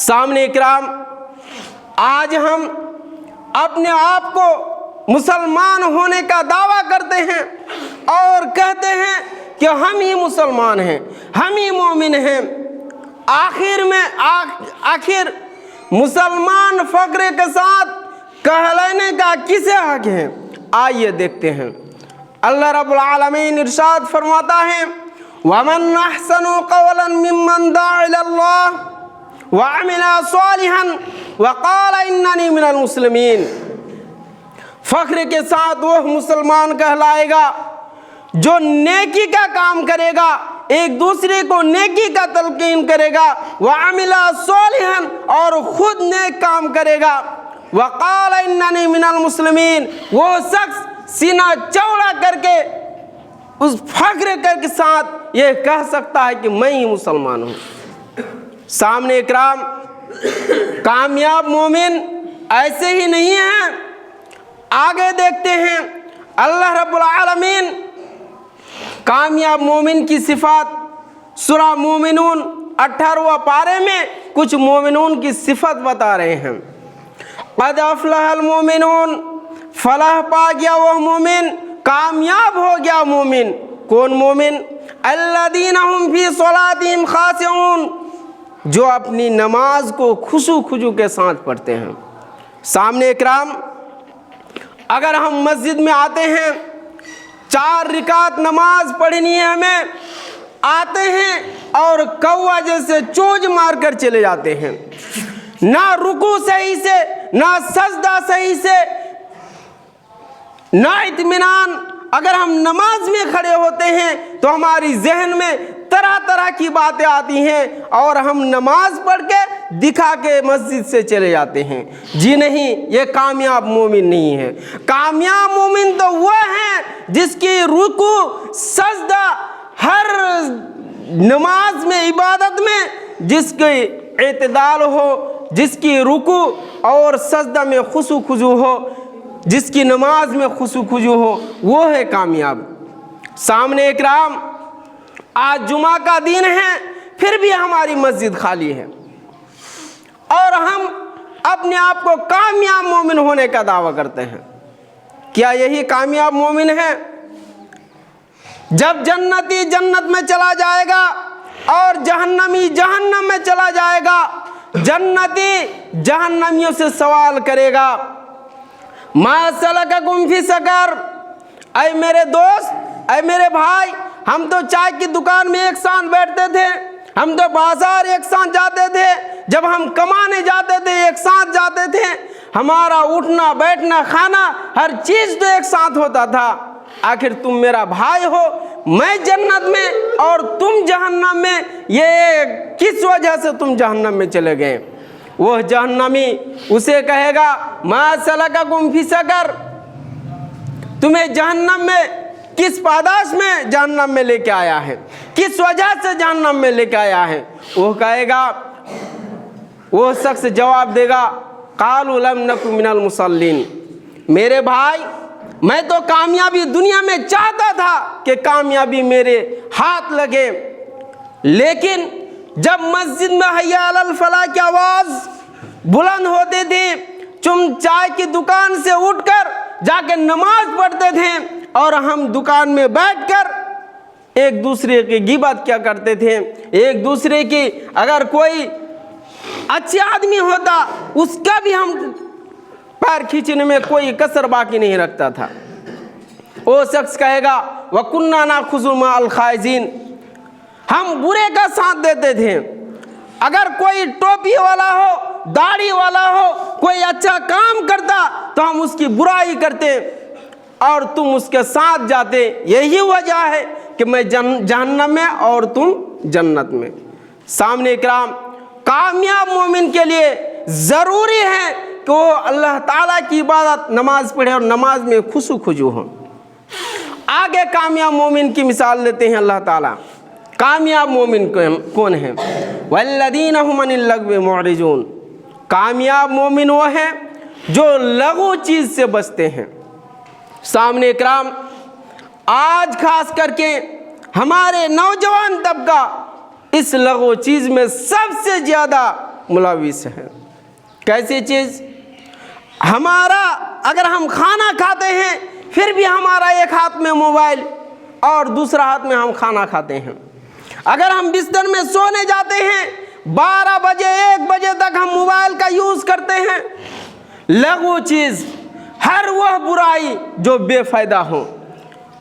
سامنے اکرام، آج ہم اپنے آپ کو مسلمان ہونے کا دعویٰ کرتے ہیں اور کہتے ہیں کہ ہم ہی مسلمان ہیں، ہم ہی مومن ہیں۔ آخر مسلمان فخر کے ساتھ کہلانے کا کسے حق ہے؟ آئیے دیکھتے ہیں۔ اللہ رب العالمین ارشاد فرماتا ہے، وَمَنْ أَحْسَنُ قَوْلًا مِّمَّنْ دَعَا إِلَى اللَّهِ وَعَمِلَ صَالِحًا وَقَالَ إِنَّنِي مِنَ الْمُسْلِمِينَ۔ فخر کے ساتھ وہ مسلمان کہلائے گا جو نیکی کا کام کرے گا، ایک دوسرے کو نیکی کا تلقین کرے گا، وَعَمِلَ صَالِحًا اور خود نیک کام کرے گا، وَقَالَ إِنَّنِي مِنَ الْمُسْلِمِينَ وہ شخص سینہ چوڑا کر کے اس فخر کے ساتھ یہ کہہ سکتا ہے کہ میں ہی مسلمان ہوں۔ سامنے اکرام، کامیاب مومن ایسے ہی نہیں ہیں۔ آگے دیکھتے ہیں، اللہ رب العالمین کامیاب مومن کی صفات سورہ مومنون 18واں پارے میں کچھ مومنون کی صفت بتا رہے ہیں۔ قد افلح المومنون، فلاح پا گیا وہ مومن، کامیاب ہو گیا مومن۔ کون مومن؟ الذین هم فی صلاتہم خاشعون، جو اپنی نماز کو خضوع کے ساتھ پڑھتے ہیں۔ سامنے اکرام، اگر ہم مسجد میں آتے ہیں، 4 رکعت نماز پڑھنی ہے ہمیں، آتے ہیں اور کوا جیسے چونچ مار کر چلے جاتے ہیں، نہ رکوع صحیح سے، نہ سجدہ صحیح سے، نہ اطمینان۔ اگر ہم نماز میں کھڑے ہوتے ہیں تو ہماری ذہن میں طرح طرح کی باتیں آتی ہیں اور ہم نماز پڑھ کے دکھا کے مسجد سے چلے جاتے ہیں۔ جی نہیں، یہ کامیاب مومن نہیں ہے۔ کامیاب مومن تو وہ ہے جس کی رکوع سجدہ ہر نماز میں، عبادت میں جس کی اعتدال ہو، جس کی رکوع اور سجدہ میں خضوع ہو، جس کی نماز میں خضوع ہو، وہ ہے کامیاب۔ سامنے اکرام، آج جمعہ کا دن ہے، پھر بھی ہماری مسجد خالی ہے اور ہم اپنے آپ کو کامیاب مومن ہونے کا دعویٰ کرتے ہیں۔ کیا یہی کامیاب مومن ہے؟ جب جنتی جنت میں چلا جائے گا اور جہنمی جہنم میں چلا جائے گا، جنتی جہنمیوں سے سوال کرے گا، ما سلککم فی سقر، اے میرے دوست، اے میرے بھائی، ہم تو چائے کی دکان میں ایک ساتھ بیٹھتے تھے، ہم تو بازار ایک ساتھ جاتے تھے، جب ہم کمانے جاتے تھے ایک ساتھ جاتے تھے، ہمارا اٹھنا بیٹھنا کھانا ہر چیز تو ایک ساتھ ہوتا تھا، آخر تم میرا بھائی ہو، میں جنت میں اور تم جہنم میں، یہ کس وجہ سے تم جہنم میں چلے گئے؟ وہ جہنمی اسے کہے گا، ما سلککم فی سقر، تمہیں جہنم میں کس پاداش میں جہنم میں لے کے آیا ہے، کس وجہ سے جہنم میں لے کے آیا ہے؟ وہ کہے گا، وہ شخص جواب دے گا، قالوا لم نک من المصلین، میرے بھائی میں تو کامیابی دنیا میں چاہتا تھا کہ کامیابی میرے ہاتھ لگے، لیکن جب مسجد میں حی علی الفلاح کی آواز بلند ہوتی تھی، تم چائے کی دکان سے اٹھ کر جا کے نماز پڑھتے تھے اور ہم دکان میں بیٹھ کر ایک دوسرے کی غیبت کیا کرتے تھے، ایک دوسرے کی، اگر کوئی اچھا آدمی ہوتا اس کا بھی ہم پیر کھینچنے میں کوئی کسر باقی نہیں رکھتا تھا۔ وہ شخص کہے گا، وَكُنَّا نَأْخُذُ مَعَ الْخَائِضِينَ، ہم برے کا ساتھ دیتے تھے، اگر کوئی ٹوپی والا ہو، داڑھی والا ہو، کوئی اچھا کام کرتا تو ہم اس کی برائی کرتے اور تم اس کے ساتھ جاتے۔ یہی وجہ ہے کہ میں جہنم میں اور تم جنت میں۔ سامنے اکرام، کامیاب مومن کے لیے ضروری ہے کہ وہ اللہ تعالیٰ کی عبادت نماز پڑھے اور نماز میں خضوع ہو۔ آگے کامیاب مومن کی مثال لیتے ہیں اللہ تعالیٰ۔ کامیاب مومن کون ہے؟ والذین هم عن اللغو معرضون، کامیاب مومن وہ ہیں جو لغو چیز سے بچتے ہیں۔ سامنے اکرام، آج خاص کر کے ہمارے نوجوان طبقہ اس لغو چیز میں سب سے زیادہ ملوث ہے۔ کیسی چیز؟ ہمارا اگر ہم کھانا کھاتے ہیں پھر بھی ہمارا ایک ہاتھ میں موبائل اور دوسرا ہاتھ میں ہم کھانا کھاتے ہیں۔ اگر ہم بستر میں سونے جاتے ہیں 12 بجے 1 بجے تک ہم موبائل کا یوز کرتے ہیں۔ لغو چیز، ہر وہ برائی جو بے فائدہ ہو،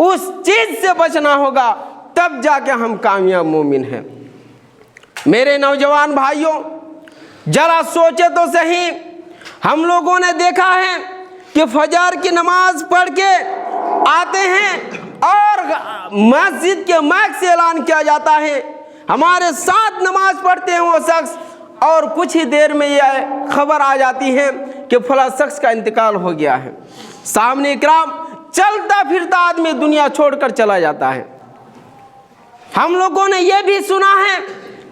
اس چیز سے بچنا ہوگا، تب جا کے ہم کامیاب مومن ہیں۔ میرے نوجوان بھائیوں، ذرا سوچے تو صحیح، ہم لوگوں نے دیکھا ہے کہ فجر کی نماز پڑھ کے آتے ہیں اور مسجد کے مائک سے اعلان کیا جاتا ہے، ہمارے ساتھ نماز پڑھتے ہیں وہ شخص، اور کچھ ہی دیر میں یہ خبر آ جاتی ہے کہ فلاں شخص کا انتقال ہو گیا ہے۔ سامنے کرام چلتا پھرتا آدمی دنیا چھوڑ کر چلا جاتا ہے۔ ہم لوگوں نے یہ بھی سنا ہے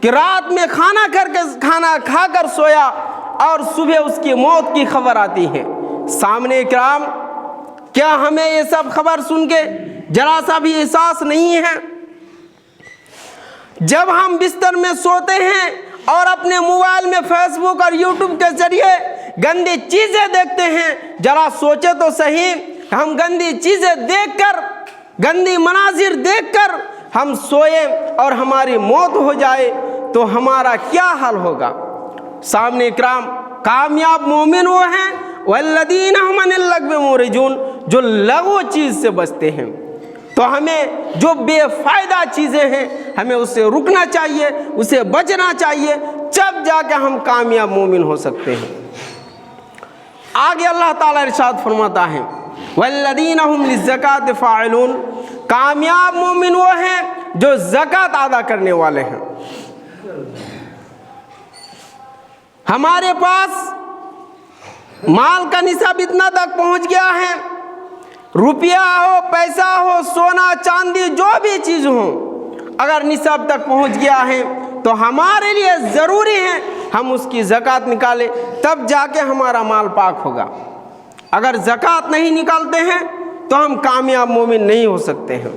کہ رات میں کھانا کھا کر سویا اور صبح اس کی موت کی خبر آتی ہے۔ سامنے کرام، کیا ہمیں یہ سب خبر سن کے ذرا سا بھی احساس نہیں ہے؟ جب ہم بستر میں سوتے ہیں اور اپنے موبائل میں فیس بک اور یوٹیوب کے ذریعے گندی چیزیں دیکھتے ہیں، ذرا سوچے تو صحیح، ہم گندی چیزیں دیکھ کر، گندی مناظر دیکھ کر ہم سوئے اور ہماری موت ہو جائے تو ہمارا کیا حال ہوگا؟ سامنے اکرام، کامیاب مومن وہ ہیں والذین هم عن اللغو معرضون، جو لغو چیز سے بچتے ہیں۔ تو ہمیں جو بے فائدہ چیزیں ہیں ہمیں اسے رکنا چاہیے، اسے بچنا چاہیے، جب جا کے ہم کامیاب مومن ہو سکتے ہیں۔ آگے اللہ تعالیٰ ارشاد فرماتا ہے والذین هم للزکاۃ فاعلون، کامیاب مومن وہ ہیں جو زکوٰۃ ادا کرنے والے ہیں۔ ہمارے پاس مال کا نصاب اتنا تک پہنچ گیا ہے، روپیہ ہو، پیسہ ہو، سونا چاندی، جو بھی چیز ہو، اگر نصاب تک پہنچ گیا ہے تو ہمارے لیے ضروری ہے ہم اس کی زکوٰۃ نکالیں، تب جا کے ہمارا مال پاک ہوگا۔ اگر زکوٰۃ نہیں نکالتے ہیں تو ہم کامیاب مومن نہیں ہو سکتے ہیں۔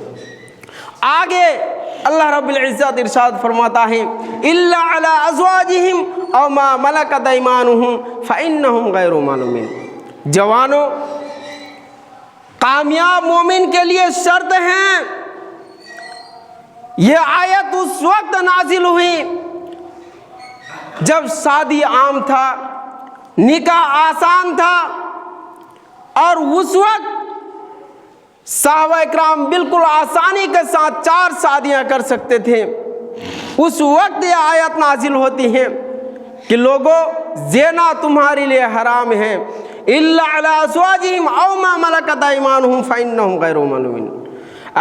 آگے اللہ رب العزت ارشاد فرماتا ہے الا علی ازواجہم او ما ملکت ایمانہم فانہم غیر ملومین۔ جوانوں، کامیاب مومن کے لیے شرط ہیں، یہ آیت اس وقت نازل ہوئی جب شادی عام تھا، نکاح آسان تھا، اور اس وقت صحابہ اکرام بالکل آسانی کے ساتھ 4 شادیاں کر سکتے تھے۔ اس وقت یہ آیت نازل ہوتی ہے کہ لوگوں، زنا تمہارے لیے حرام ہے، الا علی ازواجہم او ما ملکت ایمانہم فانہم غیر ملومین۔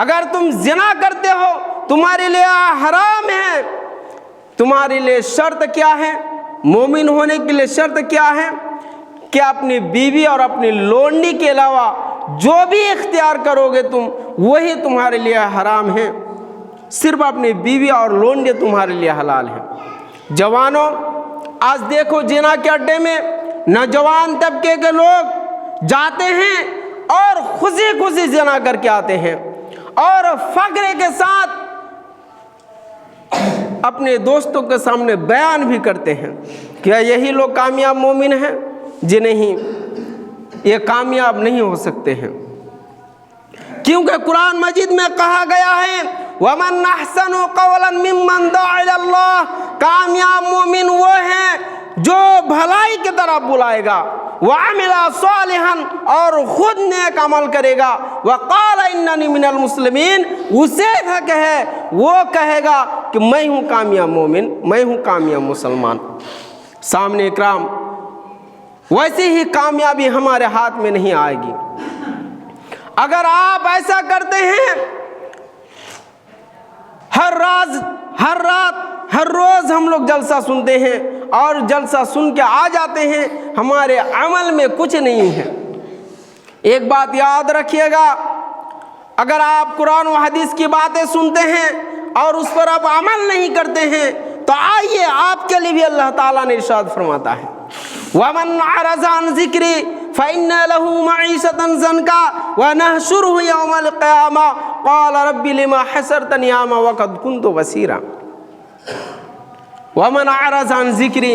اگر تم زنا کرتے ہو تمہارے لیے حرام ہے۔ تمہارے لیے شرط کیا ہے؟ مومن ہونے کے لیے شرط کیا ہے کہ اپنی بیوی اور اپنی لونڈی کے علاوہ جو بھی اختیار کرو گے تم، وہی تمہارے لیے حرام ہے، صرف اپنی بیوی اور لونڈی تمہارے لیے حلال ہے۔ جوانوں، آج دیکھو زنا کے اڈے میں نوجوان طبقے کے لوگ جاتے ہیں اور خوشی خوشی زنا کر کے آتے ہیں، اور فخر کے ساتھ اپنے دوستوں کے سامنے بیان بھی کرتے ہیں۔ کیا یہی لوگ کامیاب مومن ہیں؟ جی نہیں، یہ کامیاب نہیں ہو سکتے ہیں، کیونکہ قرآن مجید میں کہا گیا ہے وَمَنْ أَحْسَنُ قَوْلًا مِّمَّنْ دَعَا إِلَى اللَّهِ، کامیاب مومن وہ ہیں جو بھلائی کی طرف بلائے گا، وَعَمِلَ صَالِحًا، اور خود نیک عمل کرے گا، وَقَالَ إِنَّنِي مِنَ الْمُسْلِمِينَ، اسے حق ہے، وہ کہے گا کہ میں ہوں کامیاب مومن، میں ہوں کامیاب مسلمان۔ سامنے اکرام، ویسی ہی کامیابی ہمارے ہاتھ میں نہیں آئے گی۔ اگر آپ ایسا کرتے ہیں، ہر رات ہر روز ہم لوگ جلسہ سنتے ہیں اور جلسہ سن کے آ جاتے ہیں، ہمارے عمل میں کچھ نہیں ہے۔ ایک بات یاد رکھیے گا، اگر آپ قرآن و حدیث کی باتیں سنتے ہیں اور اس پر آپ عمل نہیں کرتے ہیں تو آئیے آپ کے لیے بھی اللہ تعالیٰ نے ارشاد فرماتا ہے وَمَنْ أَعْرَضَ عَنْ ذِكْرِي فَإِنَّ لَهُ مَعِيشَةً ضَنْكًا وَنَحْشُرُهُ يَوْمَ الْقِيَامَةِ قَالَ رَبِّ لِمَ حَشَرْتَنِي أَعْمَىٰ وَقَدْ كُنْتُ بَصِيرًا۔ وَمَنْ أَعْرَضَ عَنْ ذِكْرِي،